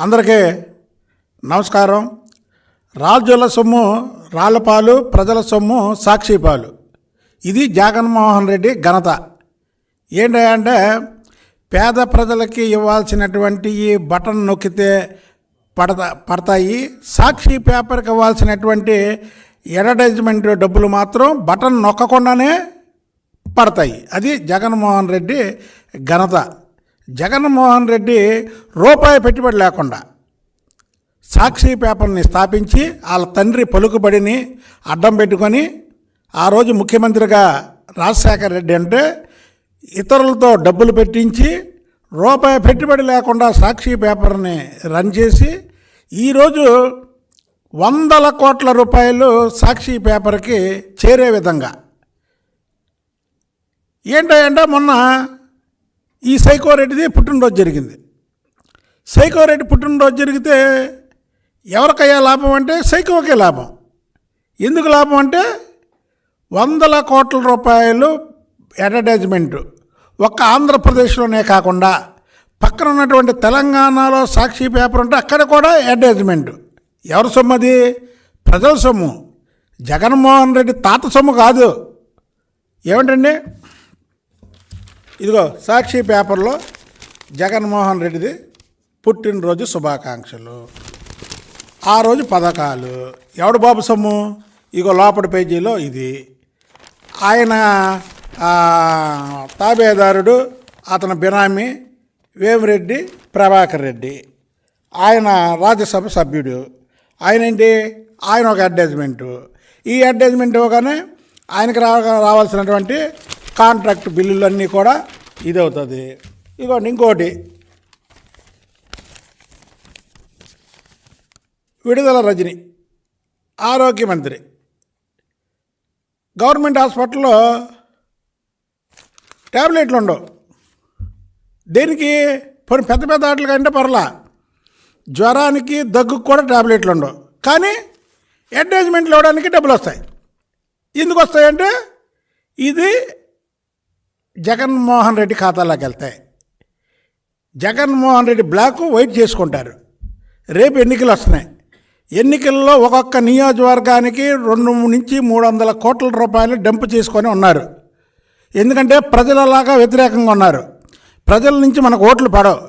అందరికీ నమస్కారం. రాజుల సొమ్ము రాళ్లపాలు, ప్రజల సొమ్ము సాక్షిపాలు. ఇది జగన్మోహన్ రెడ్డి ఘనత. ఏంటంటే పేద ప్రజలకి ఇవ్వాల్సినటువంటి ఈ బటన్ నొక్కితే పడతాయి. సాక్షి పేపర్కి ఇవ్వాల్సినటువంటి అడ్వర్టైజ్మెంట్ డబ్బులు మాత్రం బటన్ నొక్కకుండానే పడతాయి. అది జగన్మోహన్ రెడ్డి ఘనత. జగన్మోహన్ రెడ్డి రూపాయి పెట్టుబడి లేకుండా సాక్షి పేపర్ని స్థాపించి వాళ్ళ తండ్రి పలుకుబడిని అడ్డం పెట్టుకొని ఆ రోజు ముఖ్యమంత్రిగా రాజశేఖర రెడ్డి అంటే ఇతరులతో డబ్బులు పెట్టించి రూపాయి పెట్టుబడి లేకుండా సాక్షి పేపర్ని రన్ చేసి ఈరోజు 100 కోట్ల రూపాయలు సాక్షి పేపర్కి చేరే విధంగా. ఏంటంటే మొన్న ఈ సైకోరెడ్డిది పుట్టినరోజు జరిగింది. సైకోరెడ్డి పుట్టినరోజు జరిగితే ఎవరికయ్యా లాభం అంటే సైకోకే లాభం. ఎందుకు లాభం అంటే 100 కోట్ల రూపాయలు అడ్వర్టైజ్మెంట్ ఒక్క ఆంధ్రప్రదేశ్లోనే కాకుండా పక్కన ఉన్నటువంటి తెలంగాణలో సాక్షి పేపర్ ఉంటే అక్కడ కూడా అడ్వర్టైజ్మెంట్. ఎవరి సొమ్ము అది? ప్రజల సొమ్ము. జగన్మోహన్ రెడ్డి తాత సొమ్ము కాదు. ఏమిటండి, ఇదిగో సాక్షి పేపర్లో జగన్మోహన్ రెడ్డిది పుట్టినరోజు శుభాకాంక్షలు, ఆ రోజు పథకాలు. ఎవడు బాబు సొమ్ము? ఇగో లోపల పేజీలో ఇది. ఆయన తాబేదారుడు, అతని బినామీ వేమిరెడ్డి ప్రభాకర్ రెడ్డి. ఆయన రాజ్యసభ సభ్యుడు. ఆయన ఏంటి? ఆయన ఒక అడ్వర్టైజ్మెంటు. ఈ అడ్వర్టైజ్మెంట్ ఇవ్వగానే ఆయనకు రావాల్సినటువంటి కాంట్రాక్ట్ బిల్లులన్నీ కూడా ఇది అవుతుంది. ఇదిగోండి ఇంకోటి, విడుదల రజని ఆరోగ్య మంత్రి. గవర్నమెంట్ హాస్పిటల్లో ట్యాబ్లెట్లు ఉండవు. దేనికి? పెద్ద పెద్ద ఆటలు కంటే పర్లా, జ్వరానికి దగ్గుకు కూడా ట్యాబ్లెట్లు ఉండవు. కానీ అడ్వర్టైజ్మెంట్లు ఇవ్వడానికి డబ్బులు వస్తాయి. ఎందుకు వస్తాయంటే ఇది జగన్మోహన్ రెడ్డి ఖాతాలోకి వెళ్తాయి. జగన్మోహన్ రెడ్డి బ్లాక్ వైట్ చేసుకుంటారు. రేపు ఎన్నికలు వస్తున్నాయి. ఎన్నికల్లో ఒక్కొక్క నియోజకవర్గానికి 200 నుంచి 300 కోట్ల రూపాయలు డంప్ చేసుకొని ఉన్నారు. ఎందుకంటే ప్రజలలాగా వ్యతిరేకంగా ఉన్నారు. ప్రజల నుంచి మనకు ఓట్లు పడవు,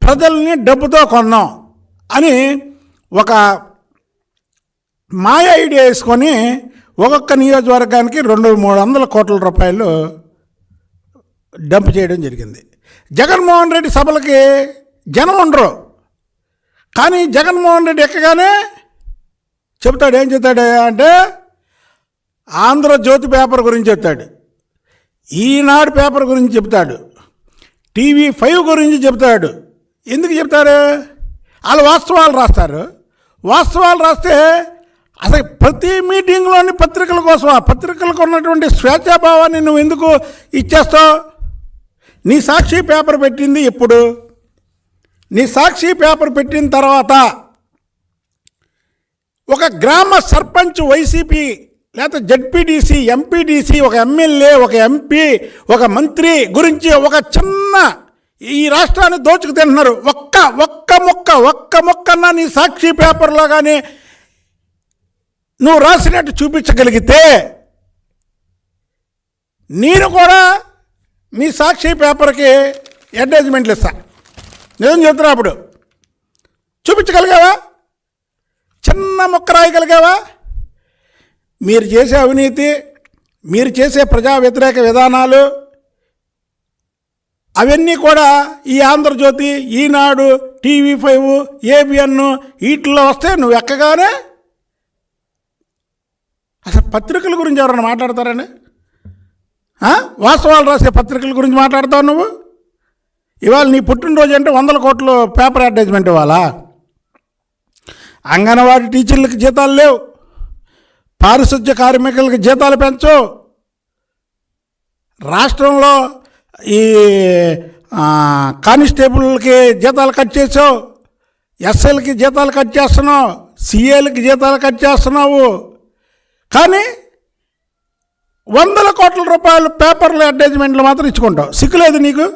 ప్రజల్ని డబ్బుతో కొన్నాం అని ఒక మాయ ఐడియా వేసుకొని ఒక్కొక్క నియోజకవర్గానికి 200-300 కోట్ల రూపాయలు డంప్ చేయడం జరిగింది. జగన్మోహన్ రెడ్డి సభలకి జనం ఉండరు. కానీ జగన్మోహన్ రెడ్డి ఎక్కగానే చెబుతాడు. ఏం చెప్తాడు అంటే ఆంధ్రజ్యోతి పేపర్ గురించి చెప్తాడు, ఈనాడు పేపర్ గురించి చెప్తాడు, TV5 గురించి చెప్తాడు. ఎందుకు చెప్తారు? వాళ్ళు వాస్తవాలు రాస్తారు. వాస్తవాలు రాస్తే అసలు ప్రతి మీటింగ్లోని పత్రికల కోసం, ఆ పత్రికలకు ఉన్నటువంటి స్వేచ్ఛాభావాన్ని నువ్వు ఎందుకు ఇచ్చేస్తావు? నీ సాక్షి పేపర్ పెట్టింది ఎప్పుడు? నీ సాక్షి పేపర్ పెట్టిన తర్వాత ఒక గ్రామ సర్పంచ్, వైసీపీ లేకపోతే జడ్పీటీసీ, ఎంపీటీసీ, ఒక ఎమ్మెల్యే, ఒక ఎంపీ, ఒక మంత్రి గురించి ఒక చిన్న ఈ రాష్ట్రాన్ని దోచుకు తింటున్నారు. ఒక్క మొక్కన్నా నీ సాక్షి పేపర్లో కానీ నువ్వు రాసినట్టు చూపించగలిగితే నేను కూడా నీ సాక్షి పేపర్కి అడ్వర్టైజ్మెంట్లు ఇస్తా. నిజం చెప్తున్నా. అప్పుడు చూపించగలిగావా? చిన్న మొక్క రాయగలిగావా? మీరు చేసే అవినీతి, మీరు చేసే ప్రజా వ్యతిరేక విధానాలు అవన్నీ కూడా ఈ ఆంధ్రజ్యోతి, ఈనాడు, TV5, ABN వీటిల్లో వస్తే నువ్వు ఎక్కగానే అసలు పత్రికల గురించి ఎవరన్నా మాట్లాడతారని? వాస్తవాలు రాసే పత్రికల గురించి మాట్లాడతావు నువ్వు. ఇవాళ నీ పుట్టినరోజు అంటే 100 కోట్లు పేపర్ అడ్వర్టైజ్మెంట్ ఇవ్వాలా? అంగన్వాడీ టీచర్లకు జీతాలు లేవు, పారిశుద్ధ్య కార్మికులకు జీతాలు పెంచు, రాష్ట్రంలో ఈ కానిస్టేబుల్కి జీతాలు కట్ చేసావు, ఎస్ఐలకి జీతాలు కట్ చేస్తున్నావు, CAలకి జీతాలు కట్ చేస్తున్నావు. కానీ 100 కోట్ల రూపాయలు పేపర్లు అడ్వర్టైజ్మెంట్లు మాత్రం ఇచ్చుకుంటావు. సిగ్గులేదు నీకు?